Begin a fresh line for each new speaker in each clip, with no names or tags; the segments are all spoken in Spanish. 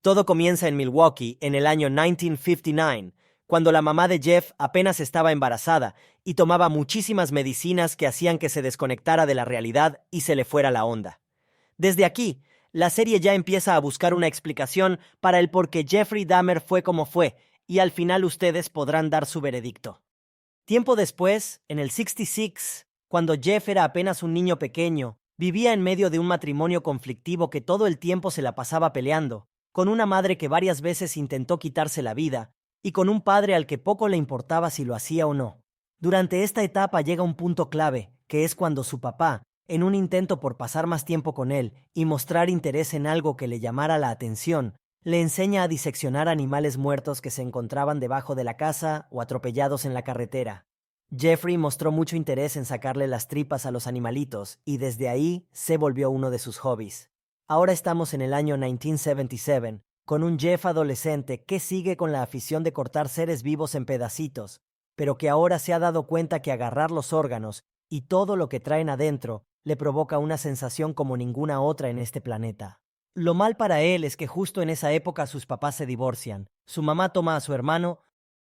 Todo comienza en Milwaukee en el año 1959, cuando la mamá de Jeff apenas estaba embarazada y tomaba muchísimas medicinas que hacían que se desconectara de la realidad y se le fuera la onda. Desde aquí, la serie ya empieza a buscar una explicación para el por qué Jeffrey Dahmer fue como fue, y al final ustedes podrán dar su veredicto. Tiempo después, en el 66, cuando Jeff era apenas un niño pequeño, vivía en medio de un matrimonio conflictivo que todo el tiempo se la pasaba peleando, con una madre que varias veces intentó quitarse la vida, y con un padre al que poco le importaba si lo hacía o no. Durante esta etapa llega un punto clave, que es cuando su papá, en un intento por pasar más tiempo con él y mostrar interés en algo que le llamara la atención, le enseña a diseccionar animales muertos que se encontraban debajo de la casa o atropellados en la carretera. Jeffrey mostró mucho interés en sacarle las tripas a los animalitos y desde ahí se volvió uno de sus hobbies. Ahora estamos en el año 1977, con un Jeff adolescente que sigue con la afición de cortar seres vivos en pedacitos, pero que ahora se ha dado cuenta que agarrar los órganos y todo lo que traen adentro le provoca una sensación como ninguna otra en este planeta. Lo mal para él es que justo en esa época sus papás se divorcian. Su mamá toma a su hermano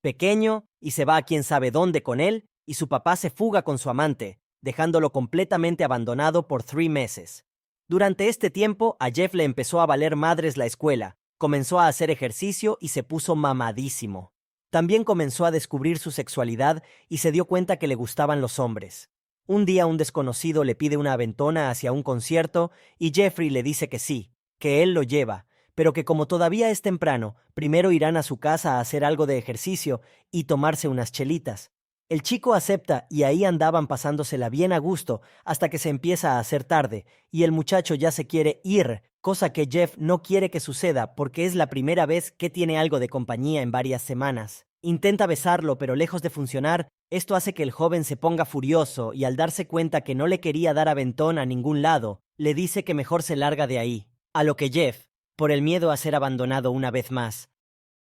pequeño y se va a quién sabe dónde con él, y su papá se fuga con su amante, dejándolo completamente abandonado por 3 meses. Durante este tiempo, a Jeff le empezó a valer madres la escuela, comenzó a hacer ejercicio y se puso mamadísimo. También comenzó a descubrir su sexualidad y se dio cuenta que le gustaban los hombres. Un día un desconocido le pide una aventona hacia un concierto y Jeffrey le dice que sí, que él lo lleva, pero que como todavía es temprano, primero irán a su casa a hacer algo de ejercicio y tomarse unas chelitas. El chico acepta y ahí andaban pasándosela bien a gusto hasta que se empieza a hacer tarde y el muchacho ya se quiere ir, cosa que Jeff no quiere que suceda porque es la primera vez que tiene algo de compañía en varias semanas. Intenta besarlo, pero lejos de funcionar, esto hace que el joven se ponga furioso y al darse cuenta que no le quería dar aventón a ningún lado, le dice que mejor se larga de ahí. A lo que Jeff, por el miedo a ser abandonado una vez más,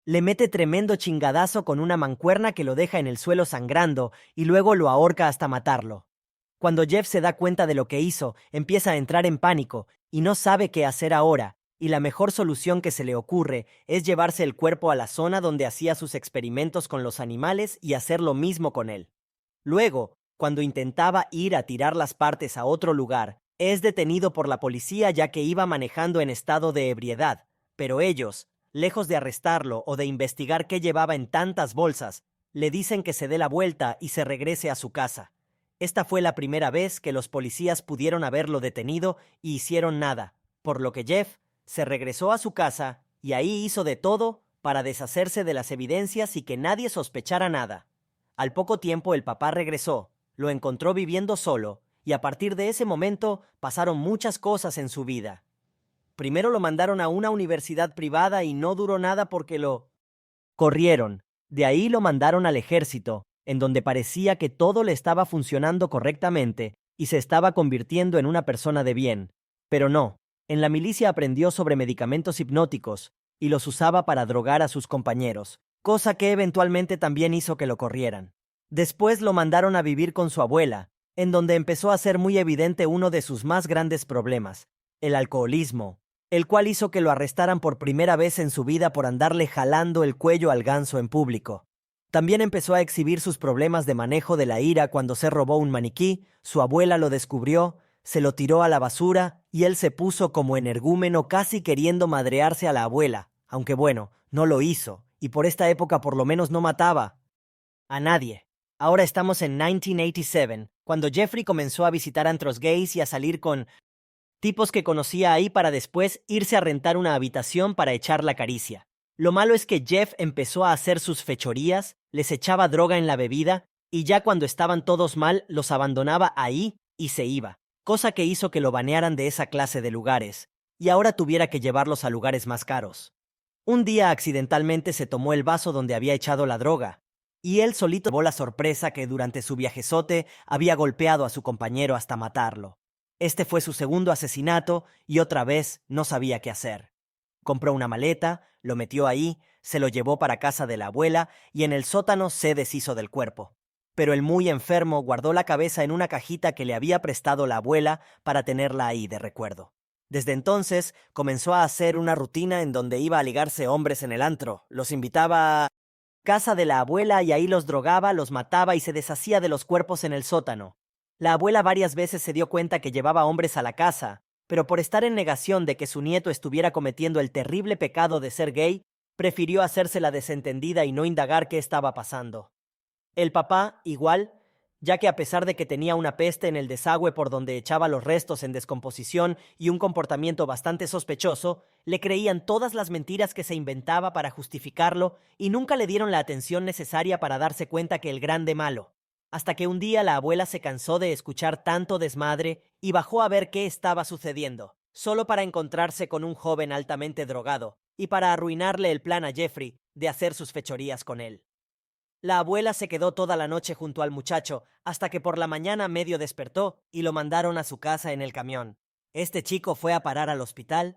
le mete tremendo chingadazo con una mancuerna que lo deja en el suelo sangrando y luego lo ahorca hasta matarlo. Cuando Jeff se da cuenta de lo que hizo, empieza a entrar en pánico y no sabe qué hacer ahora, y la mejor solución que se le ocurre es llevarse el cuerpo a la zona donde hacía sus experimentos con los animales y hacer lo mismo con él. Luego, cuando intentaba ir a tirar las partes a otro lugar, es detenido por la policía ya que iba manejando en estado de ebriedad, pero ellos, lejos de arrestarlo o de investigar qué llevaba en tantas bolsas, le dicen que se dé la vuelta y se regrese a su casa. Esta fue la primera vez que los policías pudieron haberlo detenido y hicieron nada, por lo que Jeff se regresó a su casa y ahí hizo de todo para deshacerse de las evidencias y que nadie sospechara nada. Al poco tiempo el papá regresó, lo encontró viviendo solo, y a partir de ese momento pasaron muchas cosas en su vida. Primero lo mandaron a una universidad privada y no duró nada porque lo corrieron. De ahí lo mandaron al ejército, en donde parecía que todo le estaba funcionando correctamente y se estaba convirtiendo en una persona de bien. Pero no, en la milicia aprendió sobre medicamentos hipnóticos y los usaba para drogar a sus compañeros, cosa que eventualmente también hizo que lo corrieran. Después lo mandaron a vivir con su abuela, en donde empezó a ser muy evidente uno de sus más grandes problemas, el alcoholismo, el cual hizo que lo arrestaran por primera vez en su vida por andarle jalando el cuello al ganso en público. También empezó a exhibir sus problemas de manejo de la ira cuando se robó un maniquí, su abuela lo descubrió, se lo tiró a la basura y él se puso como energúmeno casi queriendo madrearse a la abuela, aunque bueno, no lo hizo, y por esta época por lo menos no mataba a nadie. Ahora estamos en 1987, cuando Jeffrey comenzó a visitar antros gays y a salir con tipos que conocía ahí para después irse a rentar una habitación para echar la caricia. Lo malo es que Jeff empezó a hacer sus fechorías, les echaba droga en la bebida, y ya cuando estaban todos mal, los abandonaba ahí y se iba, cosa que hizo que lo banearan de esa clase de lugares, y ahora tuviera que llevarlos a lugares más caros. Un día accidentalmente se tomó el vaso donde había echado la droga, y él solito tuvo la sorpresa que durante su viajezote había golpeado a su compañero hasta matarlo. Este fue su segundo asesinato y otra vez no sabía qué hacer. Compró una maleta, lo metió ahí, se lo llevó para casa de la abuela y en el sótano se deshizo del cuerpo. Pero el muy enfermo guardó la cabeza en una cajita que le había prestado la abuela para tenerla ahí de recuerdo. Desde entonces, comenzó a hacer una rutina en donde iba a ligarse hombres en el antro. Los invitaba a casa de la abuela y ahí los drogaba, los mataba y se deshacía de los cuerpos en el sótano. La abuela varias veces se dio cuenta que llevaba hombres a la casa, pero por estar en negación de que su nieto estuviera cometiendo el terrible pecado de ser gay, prefirió hacerse la desentendida y no indagar qué estaba pasando. El papá, igual, ya que a pesar de que tenía una peste en el desagüe por donde echaba los restos en descomposición y un comportamiento bastante sospechoso, le creían todas las mentiras que se inventaba para justificarlo y nunca le dieron la atención necesaria para darse cuenta que el grande malo. Hasta que un día la abuela se cansó de escuchar tanto desmadre y bajó a ver qué estaba sucediendo, solo para encontrarse con un joven altamente drogado y para arruinarle el plan a Jeffrey de hacer sus fechorías con él. La abuela se quedó toda la noche junto al muchacho, hasta que por la mañana medio despertó y lo mandaron a su casa en el camión. Este chico fue a parar al hospital,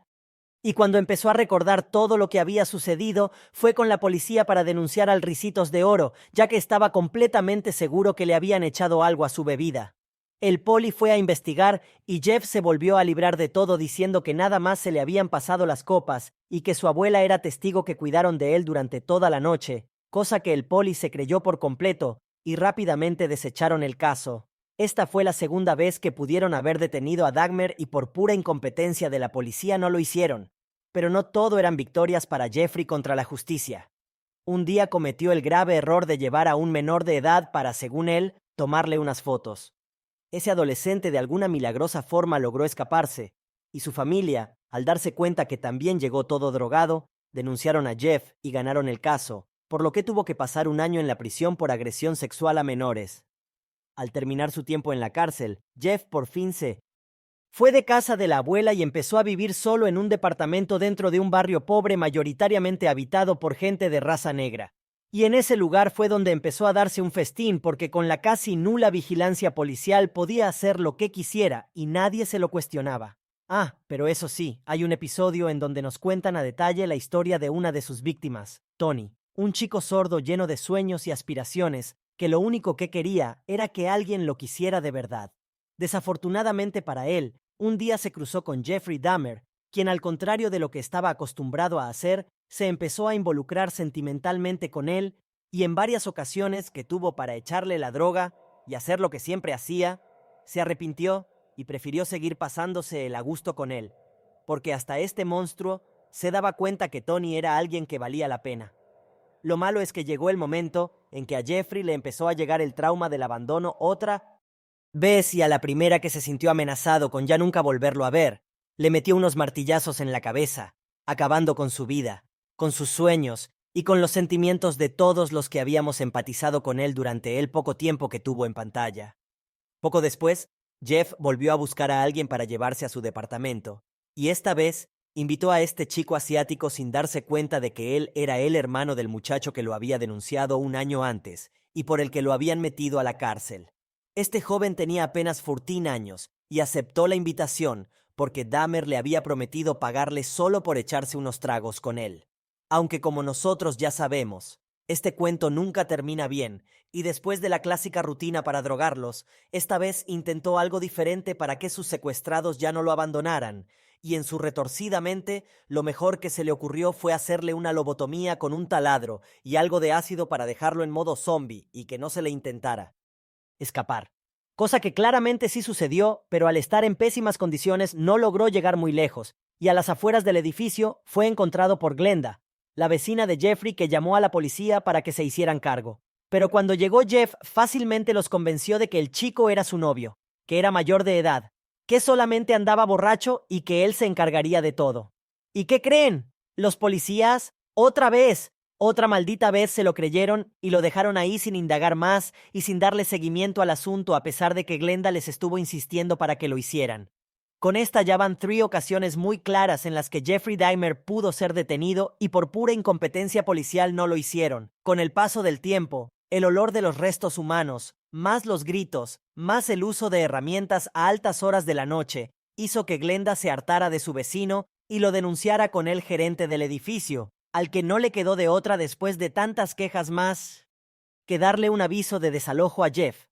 y cuando empezó a recordar todo lo que había sucedido, fue con la policía para denunciar al Ricitos de Oro, ya que estaba completamente seguro que le habían echado algo a su bebida. El poli fue a investigar y Jeff se volvió a librar de todo diciendo que nada más se le habían pasado las copas y que su abuela era testigo que cuidaron de él durante toda la noche, cosa que el poli se creyó por completo y rápidamente desecharon el caso. Esta fue la segunda vez que pudieron haber detenido a Dahmer y por pura incompetencia de la policía no lo hicieron. Pero no todo eran victorias para Jeffrey contra la justicia. Un día cometió el grave error de llevar a un menor de edad para, según él, tomarle unas fotos. Ese adolescente de alguna milagrosa forma logró escaparse, y su familia, al darse cuenta que también llegó todo drogado, denunciaron a Jeff y ganaron el caso, por lo que tuvo que pasar un año en la prisión por agresión sexual a menores. Al terminar su tiempo en la cárcel, Jeff por fin se fue de casa de la abuela y empezó a vivir solo en un departamento dentro de un barrio pobre mayoritariamente habitado por gente de raza negra. Y en ese lugar fue donde empezó a darse un festín porque con la casi nula vigilancia policial podía hacer lo que quisiera y nadie se lo cuestionaba. Pero eso sí, hay un episodio en donde nos cuentan a detalle la historia de una de sus víctimas, Tony, un chico sordo lleno de sueños y aspiraciones, que lo único que quería era que alguien lo quisiera de verdad. Desafortunadamente para él, un día se cruzó con Jeffrey Dahmer, quien al contrario de lo que estaba acostumbrado a hacer, se empezó a involucrar sentimentalmente con él y en varias ocasiones que tuvo para echarle la droga y hacer lo que siempre hacía, se arrepintió y prefirió seguir pasándose el a gusto con él, porque hasta este monstruo se daba cuenta que Tony era alguien que valía la pena. Lo malo es que llegó el momento en que a Jeffrey le empezó a llegar el trauma del abandono otra vez y a la primera que se sintió amenazado con ya nunca volverlo a ver, le metió unos martillazos en la cabeza, acabando con su vida, con sus sueños y con los sentimientos de todos los que habíamos empatizado con él durante el poco tiempo que tuvo en pantalla. Poco después, Jeff volvió a buscar a alguien para llevarse a su departamento, y esta vez invitó a este chico asiático sin darse cuenta de que él era el hermano del muchacho que lo había denunciado un año antes y por el que lo habían metido a la cárcel. Este joven tenía apenas 14 años y aceptó la invitación porque Dahmer le había prometido pagarle solo por echarse unos tragos con él. Aunque como nosotros ya sabemos, este cuento nunca termina bien, y después de la clásica rutina para drogarlos, esta vez intentó algo diferente para que sus secuestrados ya no lo abandonaran, y en su retorcida mente, lo mejor que se le ocurrió fue hacerle una lobotomía con un taladro y algo de ácido para dejarlo en modo zombie y que no se le intentara escapar. Cosa que claramente sí sucedió, pero al estar en pésimas condiciones no logró llegar muy lejos, y a las afueras del edificio fue encontrado por Glenda, la vecina de Jeffrey que llamó a la policía para que se hicieran cargo. Pero cuando llegó Jeff, fácilmente los convenció de que el chico era su novio, que era mayor de edad, que solamente andaba borracho y que él se encargaría de todo. ¿Y qué creen? Los policías, otra maldita vez se lo creyeron y lo dejaron ahí sin indagar más y sin darle seguimiento al asunto a pesar de que Glenda les estuvo insistiendo para que lo hicieran. Con esta ya van 3 ocasiones muy claras en las que Jeffrey Dahmer pudo ser detenido y por pura incompetencia policial no lo hicieron. Con el paso del tiempo, el olor de los restos humanos, más los gritos, más el uso de herramientas a altas horas de la noche, hizo que Glenda se hartara de su vecino y lo denunciara con el gerente del edificio, al que no le quedó de otra después de tantas quejas más que darle un aviso de desalojo a Jeff.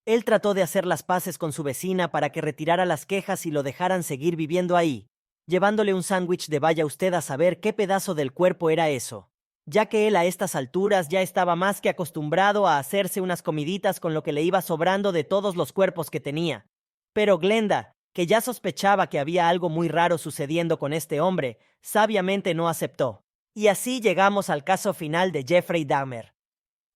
Él trató de hacer las paces con su vecina para que retirara las quejas y lo dejaran seguir viviendo ahí, llevándole un sándwich de vaya usted a saber qué pedazo del cuerpo era eso, ya que él a estas alturas ya estaba más que acostumbrado a hacerse unas comiditas con lo que le iba sobrando de todos los cuerpos que tenía. Pero Glenda, que ya sospechaba que había algo muy raro sucediendo con este hombre, sabiamente no aceptó. Y así llegamos al caso final de Jeffrey Dahmer.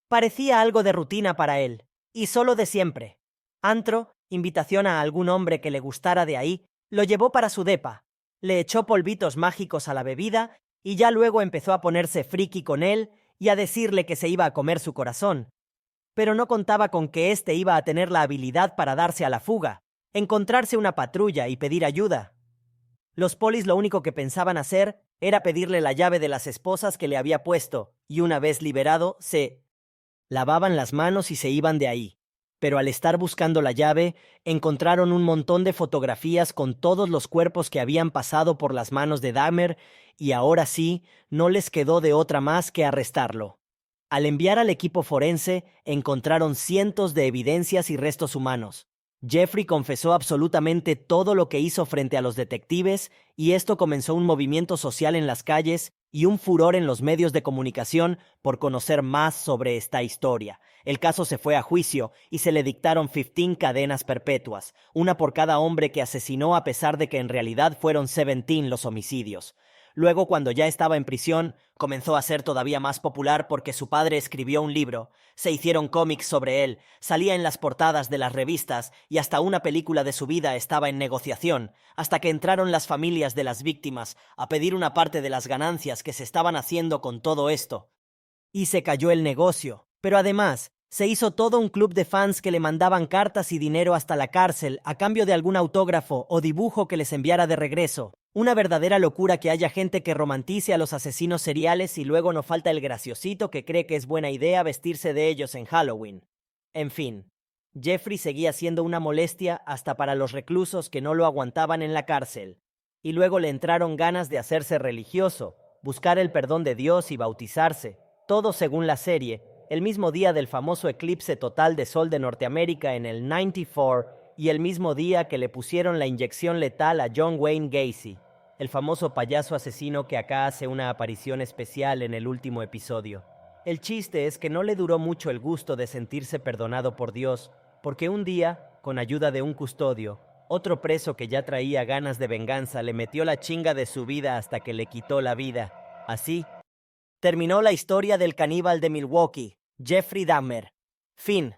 Parecía algo de rutina para él, y solo de siempre. Antro, invitación a algún hombre que le gustara de ahí, lo llevó para su depa, le echó polvitos mágicos a la bebida y ya luego empezó a ponerse friki con él y a decirle que se iba a comer su corazón. Pero no contaba con que éste iba a tener la habilidad para darse a la fuga, encontrarse una patrulla y pedir ayuda. Los polis lo único que pensaban hacer era pedirle la llave de las esposas que le había puesto, y una vez liberado, se lavaban las manos y se iban de ahí. Pero al estar buscando la llave, encontraron un montón de fotografías con todos los cuerpos que habían pasado por las manos de Dahmer, y ahora sí, no les quedó de otra más que arrestarlo. Al enviar al equipo forense, encontraron cientos de evidencias y restos humanos. Jeffrey confesó absolutamente todo lo que hizo frente a los detectives, y esto comenzó un movimiento social en las calles y un furor en los medios de comunicación por conocer más sobre esta historia. El caso se fue a juicio y se le dictaron 15 cadenas perpetuas, una por cada hombre que asesinó, a pesar de que en realidad fueron 17 los homicidios. Luego, cuando ya estaba en prisión, comenzó a ser todavía más popular porque su padre escribió un libro, se hicieron cómics sobre él, salía en las portadas de las revistas y hasta una película de su vida estaba en negociación, hasta que entraron las familias de las víctimas a pedir una parte de las ganancias que se estaban haciendo con todo esto. Y se cayó el negocio, pero además se hizo todo un club de fans que le mandaban cartas y dinero hasta la cárcel a cambio de algún autógrafo o dibujo que les enviara de regreso. Una verdadera locura que haya gente que romantice a los asesinos seriales y luego no falta el graciosito que cree que es buena idea vestirse de ellos en Halloween. En fin, Jeffrey seguía siendo una molestia hasta para los reclusos que no lo aguantaban en la cárcel. Y luego le entraron ganas de hacerse religioso, buscar el perdón de Dios y bautizarse, todo según la serie, el mismo día del famoso eclipse total de sol de Norteamérica en el 94 y el mismo día que le pusieron la inyección letal a John Wayne Gacy, el famoso payaso asesino que acá hace una aparición especial en el último episodio. El chiste es que no le duró mucho el gusto de sentirse perdonado por Dios, porque un día, con ayuda de un custodio, otro preso que ya traía ganas de venganza le metió la chinga de su vida hasta que le quitó la vida. Así terminó la historia del caníbal de Milwaukee, Jeffrey Dahmer. Fin.